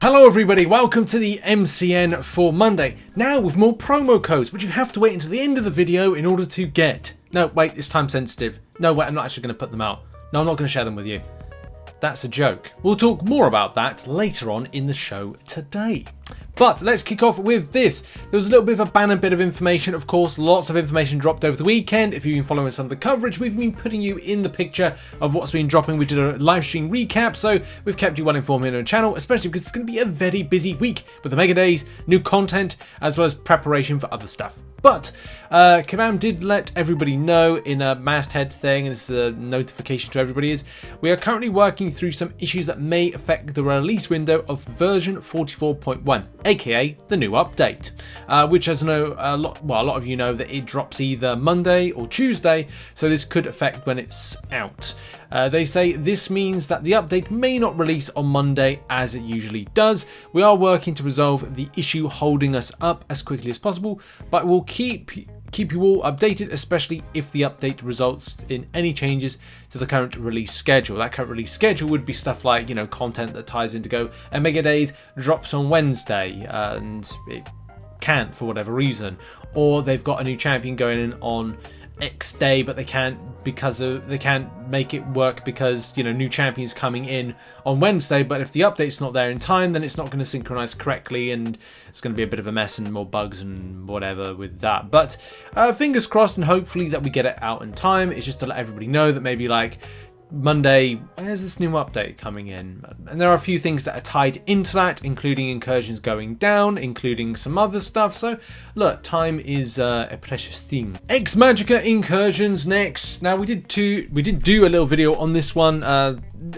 Hello everybody, welcome to the MCN for Monday. Now with more promo codes, which you have to wait until the end of the video in order to get. No, wait, it's time sensitive. No, wait, I'm not actually going to put them out. No, I'm not going to share them with you. That's a joke. We'll talk more about that later on in the show today. But let's kick off with this. There was a little bit of a banner bit of information, of course, lots of information dropped over the weekend. If you've been following some of the coverage, we've been putting you in the picture of what's been dropping. We did a live stream recap, so we've kept you well informed here on the channel, especially because it's going to be a very busy week with the Mega Days, new content, as well as preparation for other stuff. But Kabam did let everybody know in a masthead thing, and it's a notification to everybody, is we are currently working through some issues that may affect the release window of version 44.1, aka the new update, which, as I know, a lot of you know that it drops either Monday or Tuesday, so this could affect when it's out. They say this means that the update may not release on Monday as it usually does. We are working to resolve the issue holding us up as quickly as possible, but we'll keep you all updated, especially if the update results in any changes to the current release schedule. That current release schedule would be stuff like, you know, content that ties into go, and Mega Days drops on Wednesday and it can't for whatever reason, or they've got a new champion going in on X day, but they can't make it work because, you know, new champions coming in on Wednesday. But if the update's not there in time, then it's not going to synchronize correctly, and it's going to be a bit of a mess and more bugs and whatever with that. But fingers crossed, and hopefully that we get it out in time. It's just to let everybody know that maybe like Monday, there's this new update coming in, and there are a few things that are tied into that, including Incursions going down, including some other stuff. So look, time is a precious thing. Magica Incursions next. Now we did do a little video on this one.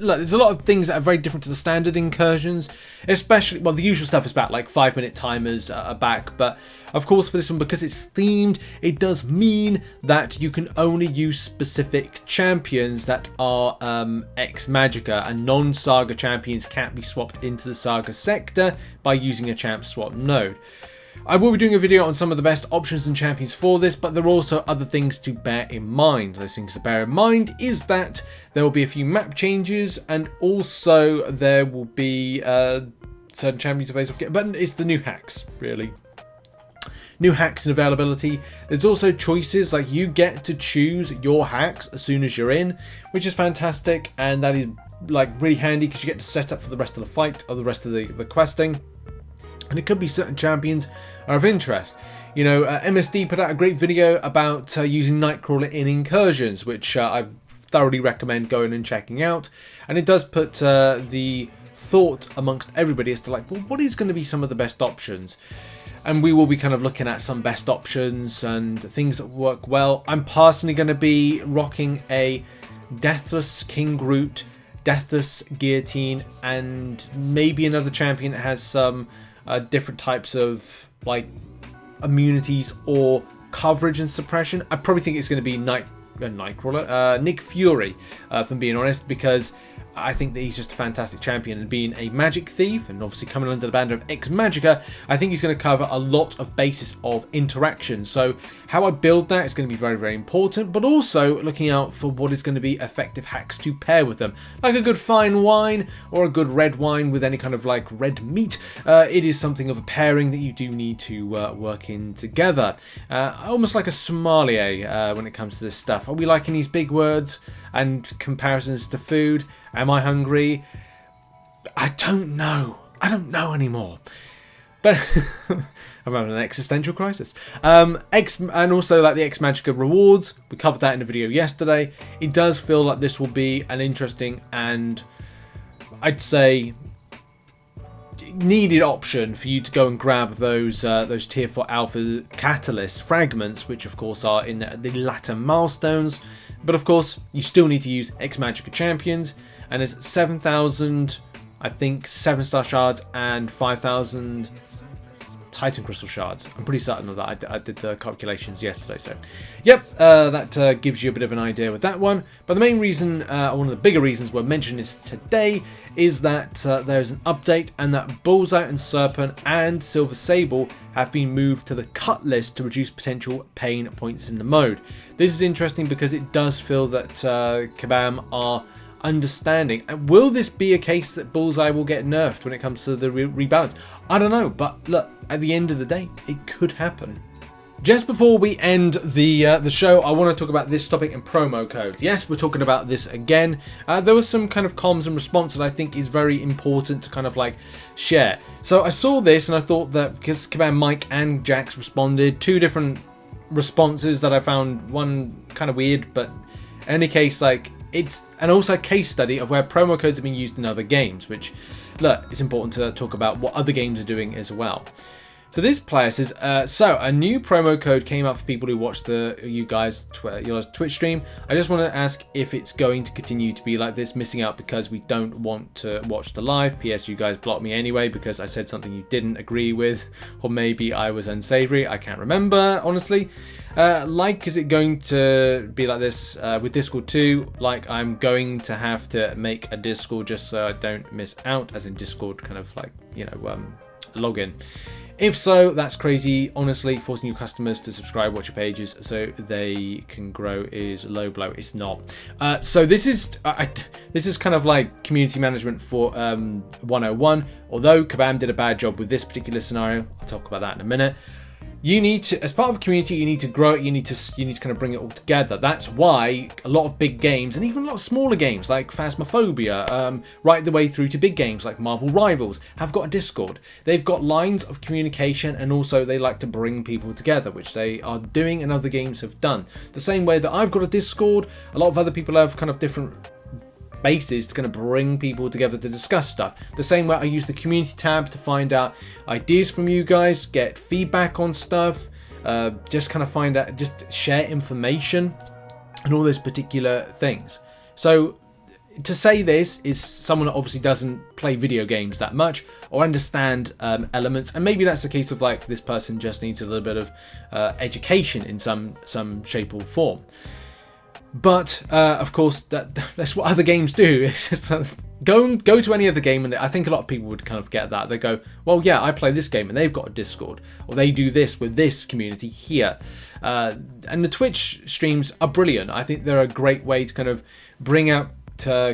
Look, there's a lot of things that are very different to the standard Incursions, especially, well, the usual stuff is back, like 5-minute timers are back, but of course for this one, because it's themed, it does mean that you can only use specific champions that are Magica, and non-Saga champions can't be swapped into the Saga sector by using a champ swap node. I will be doing a video on some of the best options and champions for this, but there are also other things to bear in mind. Those things to bear in mind is that there will be a few map changes, and also there will be certain champions available, but it's the new hacks, really. New hacks and availability. There's also choices, like you get to choose your hacks as soon as you're in, which is fantastic, and that is like really handy because you get to set up for the rest of the fight or the rest of the questing. And it could be certain champions are of interest. You know, MSD put out a great video about using Nightcrawler in Incursions, which I thoroughly recommend going and checking out. And it does put the thought amongst everybody as to like, well, what is going to be some of the best options? And we will be kind of looking at some best options and things that work well. I'm personally going to be rocking a Deathless King Groot, Deathless Guillotine, and maybe another champion that has some different types of like immunities or coverage and suppression. I probably think it's going to be Nightcrawler, Nick Fury, if I'm being honest, because I think that he's just a fantastic champion, and being a magic thief and obviously coming under the banner of Magica, I think he's going to cover a lot of basis of interaction. So how I build that is going to be very, very important, but also looking out for what is going to be effective hacks to pair with them, like a good fine wine or a good red wine with any kind of like red meat. It is something of a pairing that you do need to work in together, almost like a sommelier when it comes to this stuff. Are we liking these big words and comparisons to food? Am I hungry? I don't know. I don't know anymore. But I'm having an existential crisis. And also like the Magica rewards. We covered that in a video yesterday. It does feel like this will be an interesting and I'd say needed option for you to go and grab those tier 4 alpha catalyst fragments, which of course are in the latter milestones. But of course, you still need to use Magica champions, and there's 7,000, I think, 7-star shards and 5,000 Titan Crystal shards. I'm pretty certain of that. I did the calculations yesterday. So, yep, that gives you a bit of an idea with that one. But the main reason, one of the bigger reasons we're mentioning this today, is that there's an update, and that Bullseye and Serpent and Silver Sable have been moved to the cut list to reduce potential pain points in the mode. This is interesting because it does feel that Kabam are understanding. And will this be a case that Bullseye will get nerfed when it comes to the rebalance? I don't know, but look, at the end of the day, it could happen. Just before we end the show, I want to talk about this topic and promo codes. Yes, we're talking about this again. There was some kind of comms and response that I think is very important to kind of like share. So I saw this and I thought that because Kabam, Mike and Jax responded, two different responses that I found, one kind of weird, but in any case, like it's, and also a case study of where promo codes have been used in other games, which, look, it's important to talk about what other games are doing as well. So this player says, so a new promo code came up for people who watch you guys' Twitch stream. I just want to ask if it's going to continue to be like this, missing out because we don't want to watch the live. PS, you guys blocked me anyway because I said something you didn't agree with, or maybe I was unsavory. I can't remember, honestly. Is it going to be like this with Discord too? Like, I'm going to have to make a Discord just so I don't miss out, as in Discord kind of like, you know, login. If so, that's crazy. Honestly, forcing new customers to subscribe, watch your pages so they can grow is low blow. It's not. So this is kind of like community management for 101. Although Kabam did a bad job with this particular scenario, I'll talk about that in a minute. You need to, as part of a community, you need to grow it. You need to kind of bring it all together. That's why a lot of big games and even a lot of smaller games like Phasmophobia, right the way through to big games like Marvel Rivals, have got a Discord. They've got lines of communication, and also they like to bring people together, which they are doing and other games have done. The same way that I've got a Discord, a lot of other people have kind of different bases to kind of bring people together to discuss stuff. The same way I use the community tab to find out ideas from you guys, get feedback on stuff, just kind of find out, just share information and all those particular things. So to say this is someone that obviously doesn't play video games that much or understand elements, and maybe that's the case of like this person just needs a little bit of education in some shape or form. But of course, that's what other games do. It's just go to any other game, and I think a lot of people would kind of get that. They go, well, yeah, I play this game, and they've got a Discord, or they do this with this community here. And the Twitch streams are brilliant. I think they're a great way to kind of bring out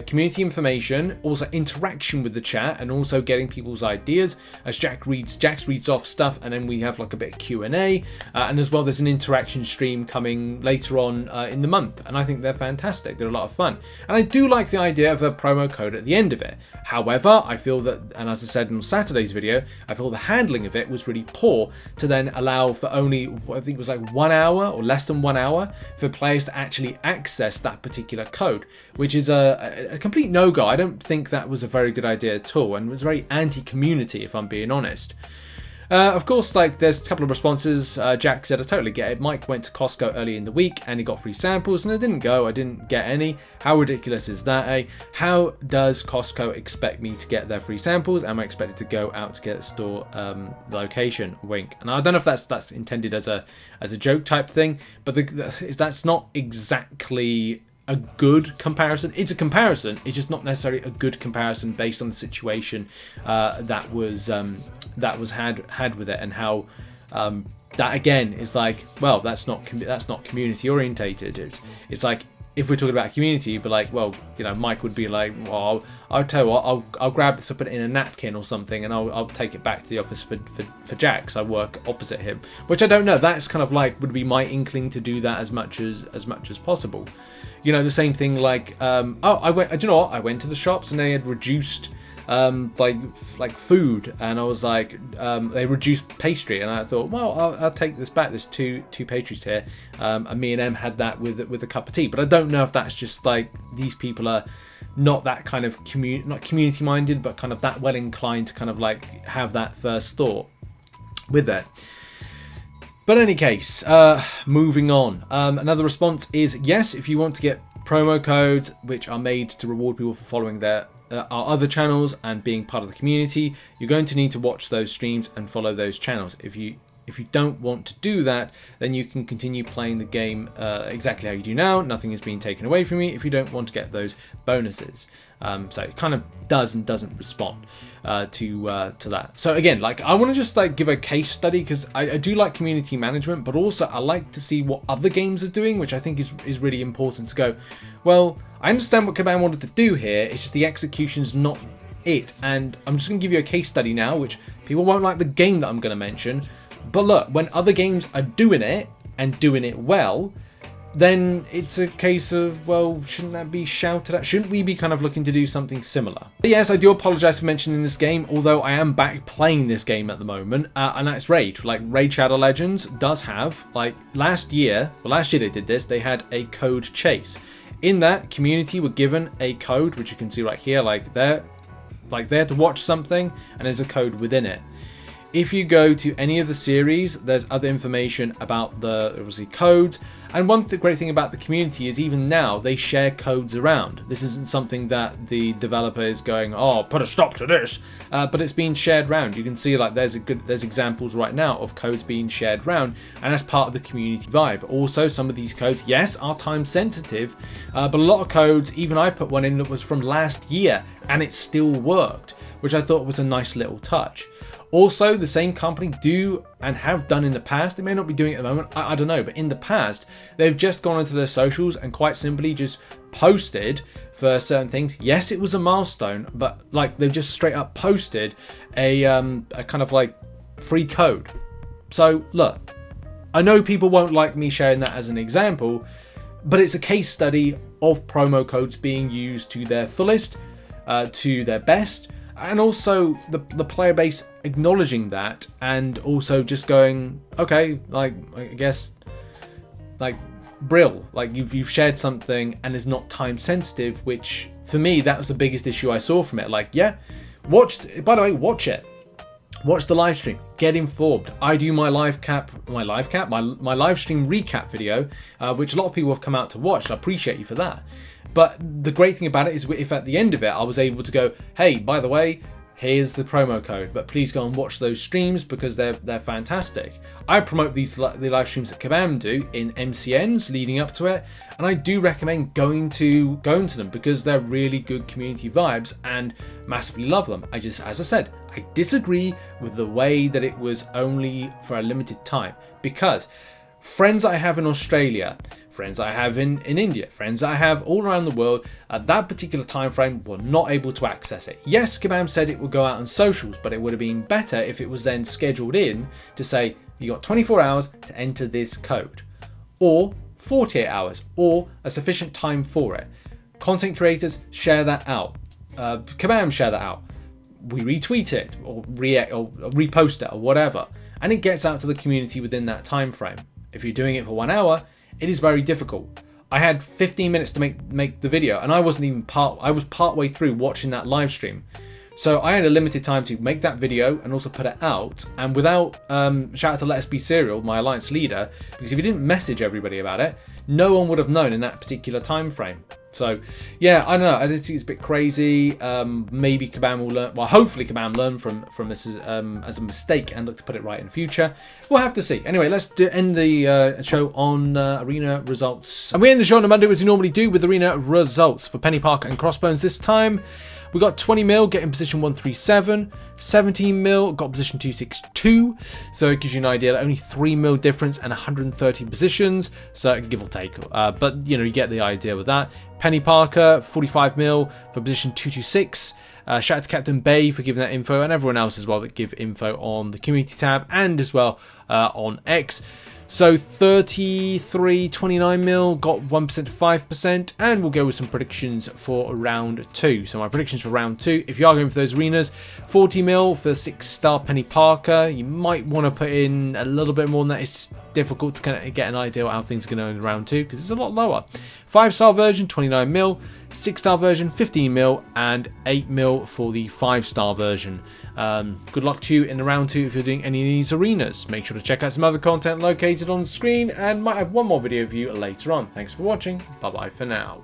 community information, also interaction with the chat, and also getting people's ideas as Jax reads off stuff, and then we have like a bit of Q&A, and as well there's an interaction stream coming later on in the month, and I think they're fantastic. They're a lot of fun, and I do like the idea of a promo code at the end of it. However, I feel that, and as I said in Saturday's video, I feel the handling of it was really poor to then allow for only, I think it was like 1 hour or less than 1 hour for players to actually access that particular code, which is a complete no-go. I don't think that was a very good idea at all, and it was very anti-community, if I'm being honest. Of course, like, there's a couple of responses. Jack said, I totally get it. Mike went to Costco early in the week and he got free samples, and I didn't go. I didn't get any. How ridiculous is that, eh? How does Costco expect me to get their free samples? Am I expected to go out to get store location? Wink. And I don't know if that's intended as a joke type thing, but that's not exactly a good comparison. It's a comparison, it's just not necessarily a good comparison based on the situation that was had with it, and how that again is like, well, that's not community orientated. It's like, if we're talking about a community, but like, well, you know, Mike would be like, well, I'll tell you what, I'll grab this, I'll put it in a napkin or something, and I'll take it back to the office for Jax. I work opposite him, which I don't know. That's kind of like, would be my inkling to do that as much as possible. You know, the same thing like, I went to the shops and they had reduced like food, and I was like, they reduced pastry, and I thought, well, I'll take this back. There's two pastries here, and me and Em had that with a cup of tea. But I don't know if that's just like these people are not that kind of not community minded, but kind of that well inclined to kind of like have that first thought with it. But in any case, moving on. Another response is, yes, if you want to get promo codes which are made to reward people for following our other channels and being part of the community, you're going to need to watch those streams and follow those channels. If you If you don't want to do that, then you can continue playing the game exactly how you do now. Nothing is being taken away from you if you don't want to get those bonuses. So it kind of does and doesn't respond to that. So again, like, I want to just like give a case study, because I do like community management, but also I like to see what other games are doing, which I think is really important to go, well, I understand what Kabam wanted to do here, it's just the execution's not it. And I'm just going to give you a case study now, which people won't like the game that I'm going to mention, but look, when other games are doing it and doing it well, then it's a case of, well, shouldn't that be shouted at? Shouldn't we be kind of looking to do something similar? But yes, I do apologize for mentioning this game, although I am back playing this game at the moment, and that's Raid. Like, Raid Shadow Legends does have, like, last year they did this, they had a code chase. In that, community were given a code, which you can see right here, like they're to watch something, and there's a code within it. If you go to any of the series, there's other information about the, obviously, codes. And one great thing about the community is even now they share codes around. This isn't something that the developer is going, oh, put a stop to this, but it's being shared around. You can see, like, there's examples right now of codes being shared around, and that's part of the community vibe. Also, some of these codes, yes, are time sensitive, but a lot of codes, even I put one in that was from last year, and it still worked, which I thought was a nice little touch. Also, the same company do and have done in the past, they may not be doing it at the moment, I don't know, but in the past, they've just gone into their socials and quite simply just posted for certain things. Yes, it was a milestone, but like, they've just straight up posted a kind of like free code. So look, I know people won't like me sharing that as an example, but it's a case study of promo codes being used to their fullest, to their best, and also the player base acknowledging that, and also just going, okay, like, I guess, like, brill, like, you've shared something and is not time sensitive, which for me, that was the biggest issue I saw from it. Like, yeah, by the way, watch it. Watch the live stream, get informed. I do my live stream recap video, which a lot of people have come out to watch, so I appreciate you for that. But the great thing about it is, if at the end of it I was able to go, hey, by the way, here's the promo code, but please go and watch those streams because they're fantastic. I promote the live streams that Kabam do in MCNs leading up to it, and I do recommend going to them because they're really good community vibes and massively love them. As I said, I disagree with the way that it was only for a limited time, because friends I have in Australia, friends I have in India, friends I have all around the world, at that particular time frame were not able to access it. Yes, Kabam said it would go out on socials, but it would have been better if it was then scheduled in to say, you got 24 hours to enter this code, or 48 hours, or a sufficient time for it. Content creators, share that out. Kabam, share that out. We retweet it, or repost it, or whatever, and it gets out to the community within that time frame. If you're doing it for 1 hour, it is very difficult. I had 15 minutes to make the video, and I wasn't even I was part way through watching that live stream. So I had a limited time to make that video and also put it out. And without, shout out to Let Us Be Serial, my alliance leader, because if he didn't message everybody about it, no one would have known in that particular time frame. So yeah, I don't know. I think it's a bit crazy. Maybe Kabam will learn. Well, hopefully Kabam learn from this as a mistake and look to put it right in the future. We'll have to see. Anyway, let's end the show on arena results. And we end the show on a Monday as we normally do with arena results for Penny Parker and Crossbones this time. We got 20 mil getting position 137, 17 mil got position 262, so it gives you an idea, only 3 mil difference and 130 positions, so give or take, but you know, you get the idea with that. Penny Parker, 45 mil for position 226. Shout out to Captain Bay for giving that info, and everyone else as well that give info on the community tab and as well on X. So 33.29 mil got 1% to 5%, and we'll go with some predictions for round 2. So my predictions for round 2, if you are going for those arenas, 40 mil for 6-star Penny Parker. You might want to put in a little bit more than that. It's difficult to kind of get an idea how things are going to go in round 2 because it's a lot lower. 5-star version 29 mil, 6-star version 15 mil, and 8 mil for the 5-star version. Good luck to you in the round 2 if you're doing any of these arenas. Make sure to check out some other content located on the screen, and might have one more video for you later on. Thanks for watching. Bye bye for now.